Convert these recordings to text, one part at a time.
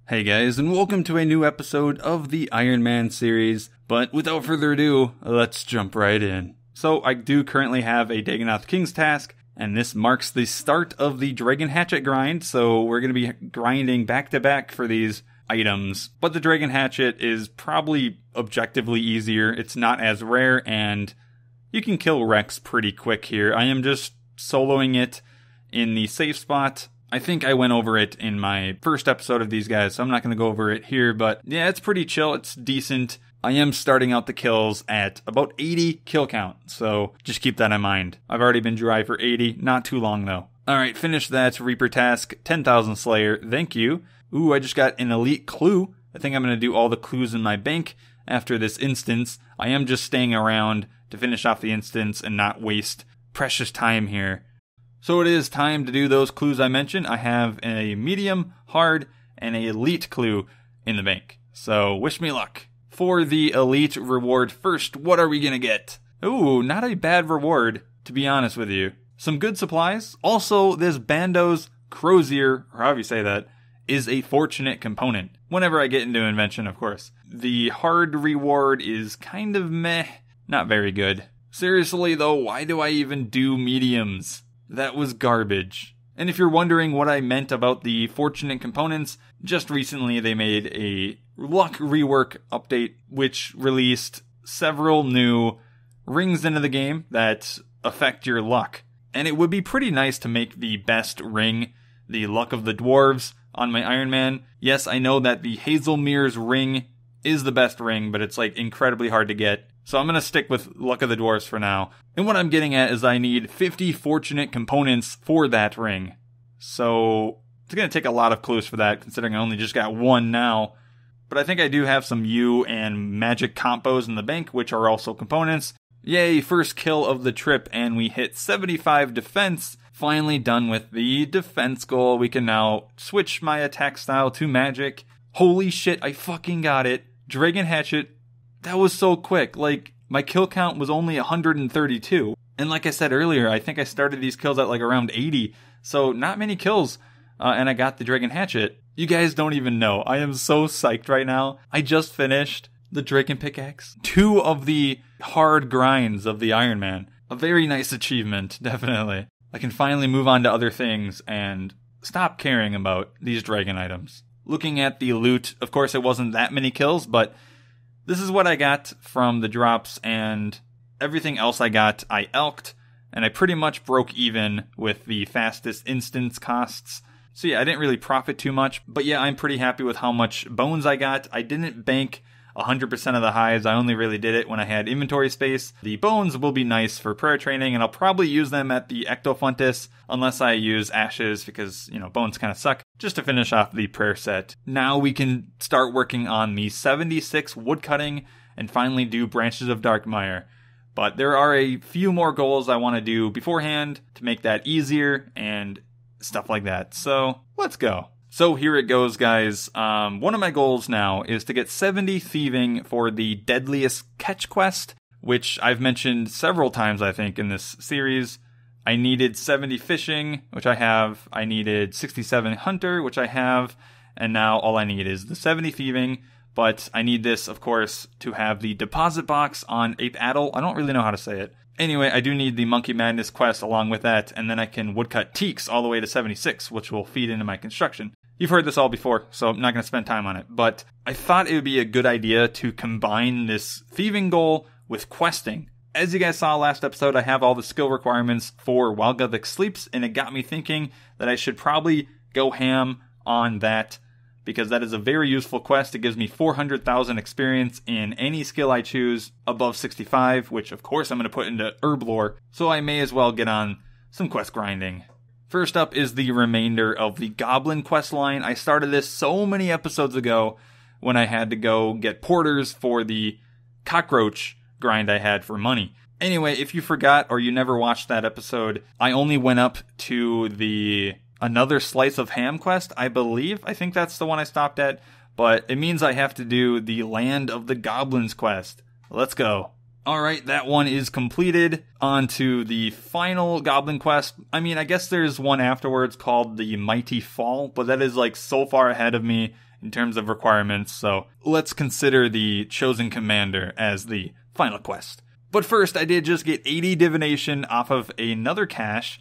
Hey guys, and welcome to a new episode of the Ironman series, but without further ado, let's jump right in. So I do currently have a Dagonoth King's task, and this marks the start of the Dragon Hatchet grind, so we're going to be grinding back to back for these items. But the Dragon Hatchet is probably objectively easier, it's not as rare, and you can kill Rex pretty quick here. I am just soloing it in the safe spot. I think I went over it in my first episode of these guys, so I'm not going to go over it here, but yeah, it's pretty chill, it's decent. I am starting out the kills at about 80 kill count, so just keep that in mind. I've already been dry for 80, not too long though. Alright, finish that Reaper task, 10,000 Slayer, thank you. Ooh, I just got an elite clue. I think I'm going to do all the clues in my bank after this instance. I am just staying around to finish off the instance and not waste precious time here. So it is time to do those clues I mentioned. I have a medium, hard, and an elite clue in the bank. So wish me luck. For the elite reward first, what are we gonna get? Ooh, not a bad reward, to be honest with you. Some good supplies. Also, this Bando's Crozier, or however you say that, is a fortunate component. Whenever I get into invention, of course. The hard reward is kind of meh, not very good. Seriously though, why do I even do mediums? That was garbage. And if you're wondering what I meant about the fortunate components, just recently they made a luck rework update which released several new rings into the game that affect your luck. And it would be pretty nice to make the best ring the Luck of the Dwarves on my Ironman. Yes, I know that the Hazelmere's ring is the best ring, but it's like incredibly hard to get. So I'm going to stick with Luck of the Dwarves for now. And what I'm getting at is I need 50 fortunate components for that ring. So it's going to take a lot of clues for that, considering I only just got one now. But I think I do have some U and magic compos in the bank, which are also components. Yay, first kill of the trip, and we hit 75 defense. Finally done with the defense goal. We can now switch my attack style to magic. Holy shit, I fucking got it. Dragon Hatchet. That was so quick. Like, my kill count was only 132. And like I said earlier, I think I started these kills at like around 80. So not many kills. And I got the Dragon Hatchet. You guys don't even know. I am so psyched right now. I just finished the Dragon Pickaxe. 2 of the hard grinds of the Ironman. A very nice achievement, definitely. I can finally move on to other things and stop caring about these dragon items. Looking at the loot, of course it wasn't that many kills, but this is what I got from the drops, and everything else I got, I elked, and I pretty much broke even with the fastest instance costs. So yeah, I didn't really profit too much, but yeah, I'm pretty happy with how much bones I got. I didn't bank 100% of the hives, I only really did it when I had inventory space. The bones will be nice for prayer training, and I'll probably use them at the Ectofuntus, unless I use ashes, because, you know, bones kind of suck, just to finish off the prayer set. Now we can start working on the 76 woodcutting, and finally do Branches of Darkmire. But there are a few more goals I want to do beforehand, to make that easier, and stuff like that. So, let's go. So here it goes, guys. One of my goals now is to get 70 thieving for the Deadliest Catch quest, which I've mentioned several times, I think, in this series. I needed 70 fishing, which I have. I needed 67 hunter, which I have. And now all I need is the 70 thieving. But I need this, of course, to have the deposit box on Ape Addle. I don't really know how to say it. Anyway, I do need the Monkey Madness quest along with that, and then I can woodcut teaks all the way to 76, which will feed into my construction. You've heard this all before, so I'm not going to spend time on it, but I thought it would be a good idea to combine this thieving goal with questing. As you guys saw last episode, I have all the skill requirements for While Gothic Sleeps, and it got me thinking that I should probably go ham on that, because that is a very useful quest. It gives me 400,000 experience in any skill I choose above 65, which of course I'm going to put into Herblore, so I may as well get on some quest grinding. First up is the remainder of the Goblin quest line. I started this so many episodes ago when I had to go get porters for the cockroach grind I had for money. Anyway, if you forgot or you never watched that episode, I only went up to the Another Slice of Ham quest, I believe. I think that's the one I stopped at, but it means I have to do the Land of the Goblins quest. Let's go. Alright, that one is completed. On to the final goblin quest. I mean, I guess there's one afterwards called the Mighty Fall, but that is like so far ahead of me in terms of requirements, so let's consider the Chosen Commander as the final quest. But first, I did just get 80 divination off of another cache,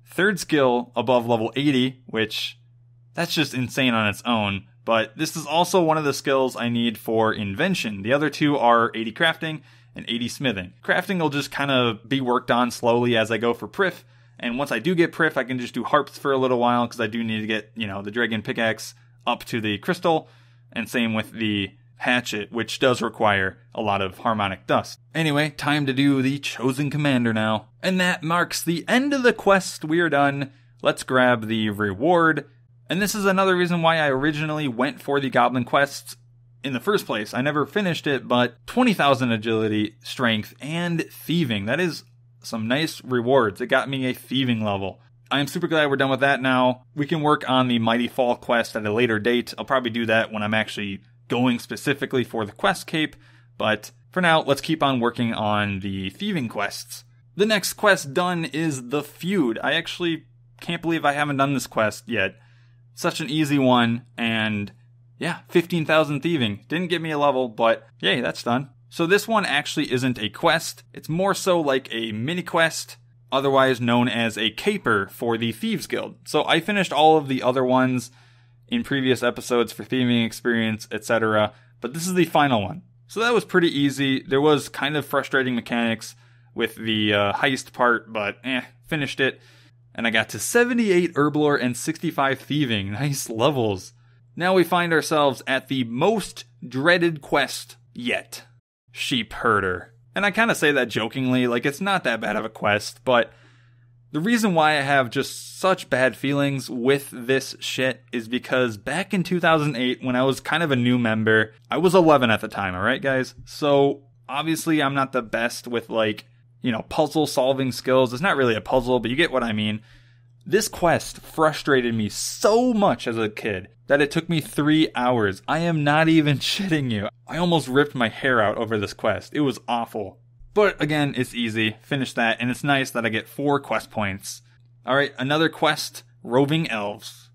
third skill above level 80, which that's just insane on its own. But this is also one of the skills I need for invention. The other two are 80 crafting and 80 smithing. Crafting will just kind of be worked on slowly as I go for Prif. And once I do get Prif, I can just do harps for a little while because I do need to get, the dragon pickaxe up to the crystal. And same with the hatchet, which does require a lot of harmonic dust. Anyway, time to do the Chosen Commander now. And that marks the end of the quest. We are done. Let's grab the reward. And this is another reason why I originally went for the goblin quests in the first place. I never finished it, but 20,000 agility, strength, and thieving. That is some nice rewards. It got me a thieving level. I am super glad we're done with that now. We can work on the Mighty Fall quest at a later date. I'll probably do that when I'm actually going specifically for the quest cape. But for now, let's keep on working on the thieving quests. The next quest done is the feud. I actually can't believe I haven't done this quest yet. Such an easy one, and yeah, 15,000 thieving. Didn't get me a level, but yay, that's done. So this one actually isn't a quest. It's more so like a mini quest, otherwise known as a caper for the Thieves Guild. So I finished all of the other ones in previous episodes for thieving experience, etc. But this is the final one. So that was pretty easy. There was kind of frustrating mechanics with the heist part, but finished it. And I got to 78 herblore and 65 thieving. Nice levels. Now we find ourselves at the most dreaded quest yet. Sheep Herder. And I kind of say that jokingly, like it's not that bad of a quest, but the reason why I have just such bad feelings with this shit is because back in 2008, when I was kind of a new member, I was 11 at the time, alright guys? So obviously I'm not the best with puzzle solving skills. It's not really a puzzle, but you get what I mean. This quest frustrated me so much as a kid that it took me 3 hours. I am not even shitting you. I almost ripped my hair out over this quest. It was awful. But again, it's easy. Finish that, and it's nice that I get 4 quest points. Alright, another quest, Roving Elves.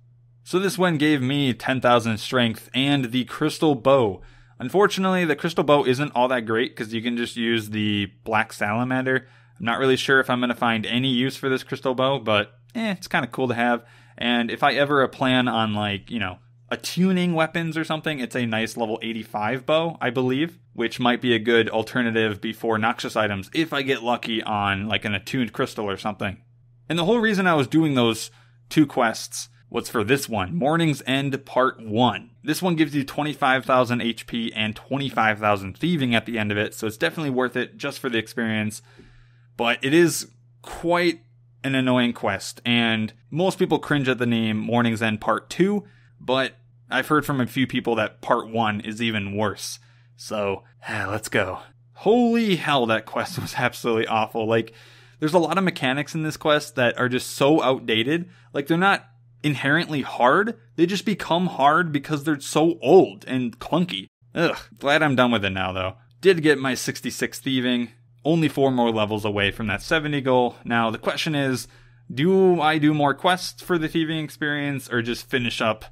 So this one gave me 10,000 strength and the crystal bow. Unfortunately, the crystal bow isn't all that great because you can just use the black salamander. I'm not really sure if I'm going to find any use for this crystal bow, but it's kind of cool to have. And if I ever plan on attuning weapons or something, it's a nice level 85 bow, I believe, which might be a good alternative before noxious items if I get lucky on an attuned crystal or something. And the whole reason I was doing those 2 quests was for this one, Morning's End Part 1. This one gives you 25,000 HP and 25,000 thieving at the end of it, so it's definitely worth it just for the experience. But it is quite an annoying quest, and most people cringe at the name Morning's End Part 2, but I've heard from a few people that Part 1 is even worse. So, let's go. Holy hell, that quest was absolutely awful. There's a lot of mechanics in this quest that are just so outdated. They're not inherently hard, they just become hard because they're so old and clunky. Ugh, glad I'm done with it now though. Did get my 66 thieving, only 4 more levels away from that 70 goal. Now the question is, do I do more quests for the thieving experience or just finish up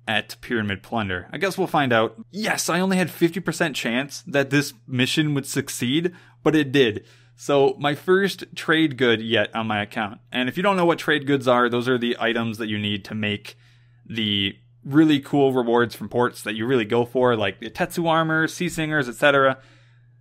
at Pyramid Plunder? I guess we'll find out. Yes, I only had 50% chance that this mission would succeed, but it did. So my first trade good yet on my account. And if you don't know what trade goods are, those are the items that you need to make the really cool rewards from ports that you really go for, like the Tetsu armor, Sea Singers, etc.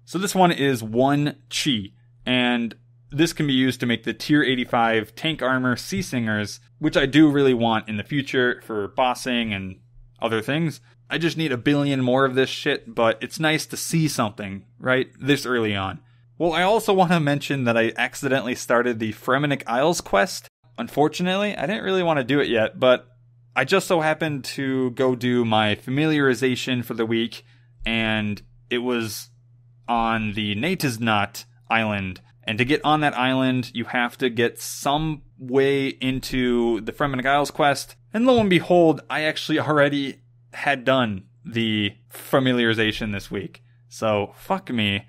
So this one is 1 chi, and this can be used to make the tier 85 tank armor Sea Singers, which I do really want in the future for bossing and other things. I just need a billion more of this shit, but it's nice to see something, right, this early on. Well, I also want to mention that I accidentally started the Fremenic Isles quest. Unfortunately, I didn't really want to do it yet, but I just so happened to go do my familiarization for the week, and it was on the Natisnot island. And to get on that island, you have to get some way into the Fremenic Isles quest. And lo and behold, I actually already had done the familiarization this week. So, fuck me.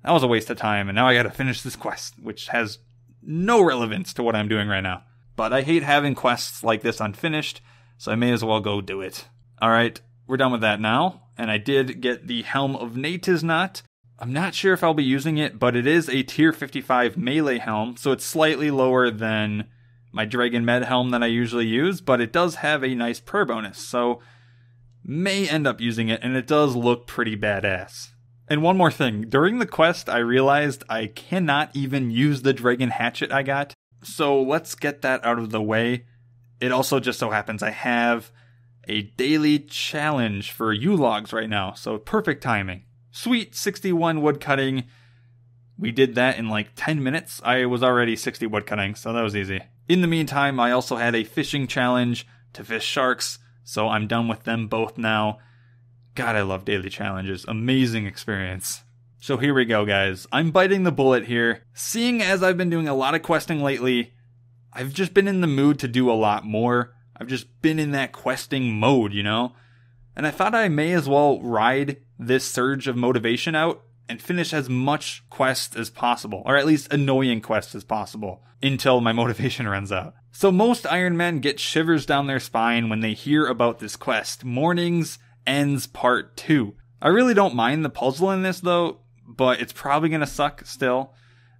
that was a waste of time, and now I gotta finish this quest, which has no relevance to what I'm doing right now. But I hate having quests like this unfinished, so I may as well go do it. Alright, we're done with that now, and I did get the Helm of Natiznat. I'm not sure if I'll be using it, but it is a tier 55 melee helm, so it's slightly lower than my Dragon Med helm that I usually use, but it does have a nice prayer bonus, so may end up using it, and it does look pretty badass. And one more thing, during the quest I realized I cannot even use the Dragon Hatchet I got, so let's get that out of the way. It also just so happens I have a daily challenge for U-Logs right now, so perfect timing. Sweet 61 woodcutting. We did that in like 10 minutes. I was already 60 woodcutting, so that was easy. In the meantime, I also had a fishing challenge to fish sharks, so I'm done with them both now. God, I love daily challenges. Amazing experience. So here we go, guys. I'm biting the bullet here. Seeing as I've been doing a lot of questing lately, I've just been in the mood to do a lot more. I've just been in that questing mode, you know? And I thought I may as well ride this surge of motivation out and finish as much quest as possible, or at least annoying quests as possible, until my motivation runs out. So most Ironmen get shivers down their spine when they hear about this quest, Mornings Ends Part 2. I really don't mind the puzzle in this though, but it's probably gonna suck still.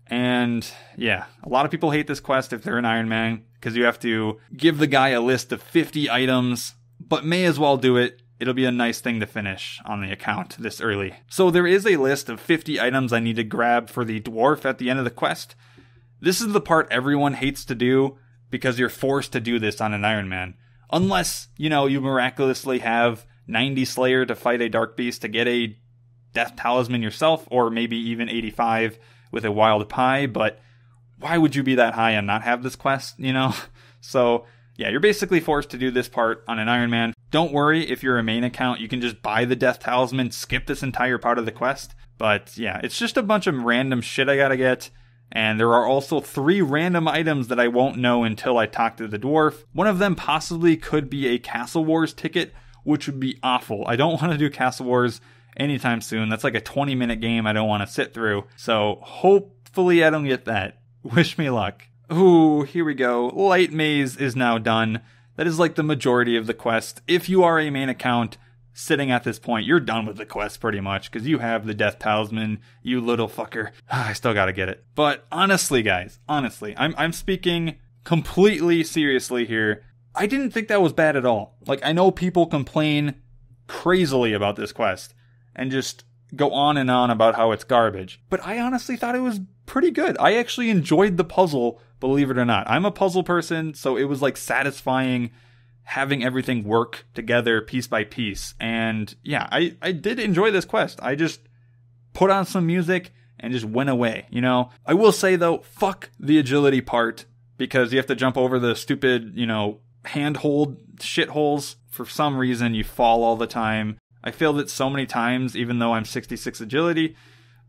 And yeah, a lot of people hate this quest if they're an Ironman, because you have to give the guy a list of 50 items, but may as well do it. It'll be a nice thing to finish on the account this early. So there is a list of 50 items I need to grab for the dwarf at the end of the quest. This is the part everyone hates to do, because you're forced to do this on an Ironman. Unless, you miraculously have 90 Slayer to fight a Dark Beast to get a Death Talisman yourself, or maybe even 85 with a Wild Pie, but why would you be that high and not have this quest, So, yeah, you're basically forced to do this part on an Ironman. Don't worry, if you're a main account, you can just buy the Death Talisman, skip this entire part of the quest. But yeah, it's just a bunch of random shit I gotta get. And there are also 3 random items that I won't know until I talk to the dwarf. One of them possibly could be a Castle Wars ticket, which would be awful. I don't want to do Castle Wars anytime soon. That's like a 20-minute game I don't want to sit through. So hopefully I don't get that. Wish me luck. Ooh, here we go. Light Maze is now done. That is like the majority of the quest. If you are a main account sitting at this point, you're done with the quest pretty much, because you have the Death Talisman, you little fucker. I still gotta get it. But honestly, guys, I'm speaking completely seriously here. I didn't think that was bad at all. Like, I know people complain crazily about this quest and just go on and on about how it's garbage, but I honestly thought it was pretty good. I actually enjoyed the puzzle, believe it or not. I'm a puzzle person, so it was like satisfying having everything work together piece by piece. And yeah, I did enjoy this quest. I just put on some music and just went away, I will say though, fuck the agility part, because you have to jump over the stupid, handhold shitholes. For some reason, you fall all the time. I failed it so many times, even though I'm 66 agility.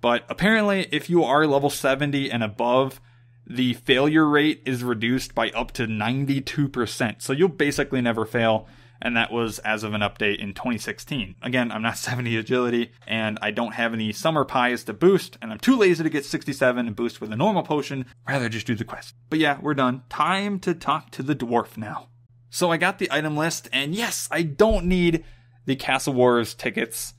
But apparently, if you are level 70 and above, the failure rate is reduced by up to 92%. So you'll basically never fail. And that was as of an update in 2016. Again, I'm not 70 agility, and I don't have any summer pies to boost, and I'm too lazy to get 67 and boost with a normal potion. Rather just do the quest. But yeah, we're done. Time to talk to the dwarf now. So I got the item list, and yes, I don't need the Castle Wars tickets.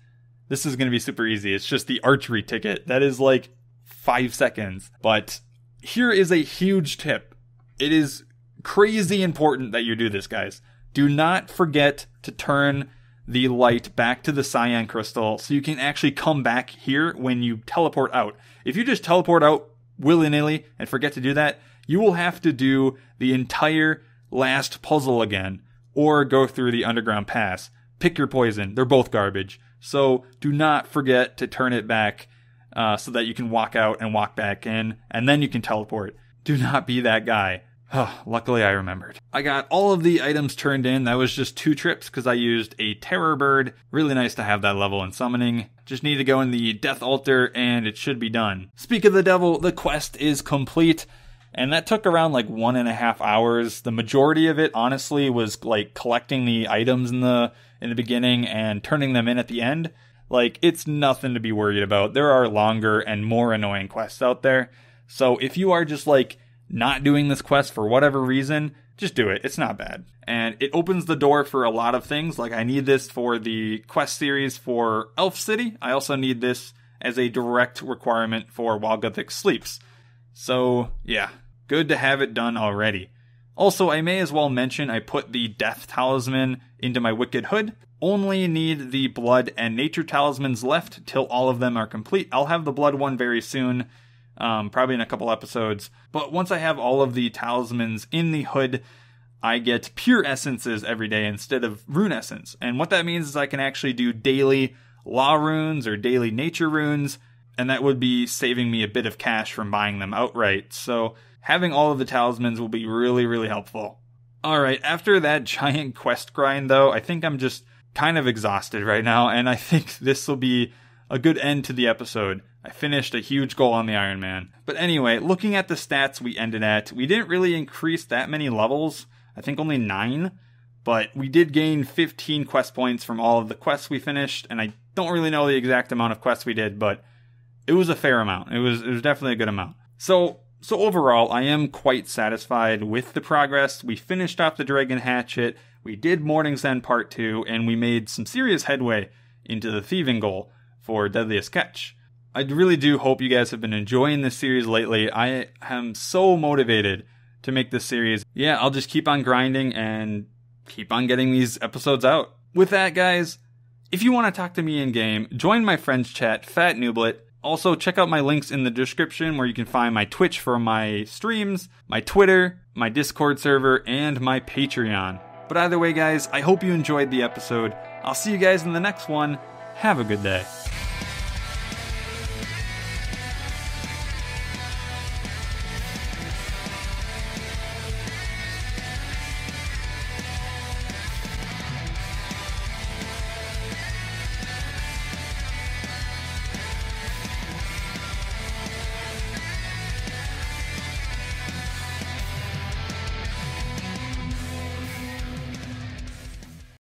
This is going to be super easy. It's just the archery ticket. That is like 5 seconds. But here is a huge tip. It is crazy important that you do this, guys. Do not forget to turn the light back to the cyan crystal so you can actually come back here when you teleport out. If you just teleport out willy-nilly and forget to do that, you will have to do the entire last puzzle again, or go through the underground pass. Pick your poison. They're both garbage. So do not forget to turn it back so that you can walk out and walk back in, and then you can teleport. Do not be that guy. Oh, luckily I remembered. I got all of the items turned in. That was just 2 trips because I used a terror bird. Really nice to have that level in summoning. Just need to go in the death altar and it should be done. Speak of the devil, the quest is complete. And that took around like 1.5 hours. The majority of it, honestly, was like collecting the items in the beginning and turning them in at the end. Like, it's nothing to be worried about. There are longer and more annoying quests out there. So if you are just like not doing this quest for whatever reason, just do it. It's not bad. And it opens the door for a lot of things. Like, I need this for the quest series for Elf City. I also need this as a direct requirement for While Gothic Sleeps. So yeah, good to have it done already. Also, I may as well mention I put the Death Talisman into my Wicked Hood. Only need the Blood and Nature Talismans left till all of them are complete. I'll have the Blood one very soon, probably in a couple episodes. But once I have all of the talismans in the hood, I get pure essences every day instead of rune essence. And what that means is I can actually do daily law runes or daily nature runes, and that would be saving me a bit of cash from buying them outright. So having all of the talismans will be really, really helpful. Alright, after that giant quest grind though, I think I'm just kind of exhausted right now, and I think this will be a good end to the episode. I finished a huge goal on the Ironman. But anyway, looking at the stats we ended at, we didn't really increase that many levels. I think only 9. But we did gain 15 quest points from all of the quests we finished, and I don't really know the exact amount of quests we did, but it was a fair amount. It was definitely a good amount. So overall, I am quite satisfied with the progress. We finished off the Dragon Hatchet, we did Morning's End Part 2, and we made some serious headway into the thieving goal for Deadliest Catch. I really do hope you guys have been enjoying this series lately. I am so motivated to make this series. Yeah, I'll just keep on grinding and keep on getting these episodes out. With that, guys, if you want to talk to me in-game, join my friends chat, fatnooblet. Also, check out my links in the description where you can find my Twitch for my streams, my Twitter, my Discord server, and my Patreon. But either way, guys, I hope you enjoyed the episode. I'll see you guys in the next one. Have a good day.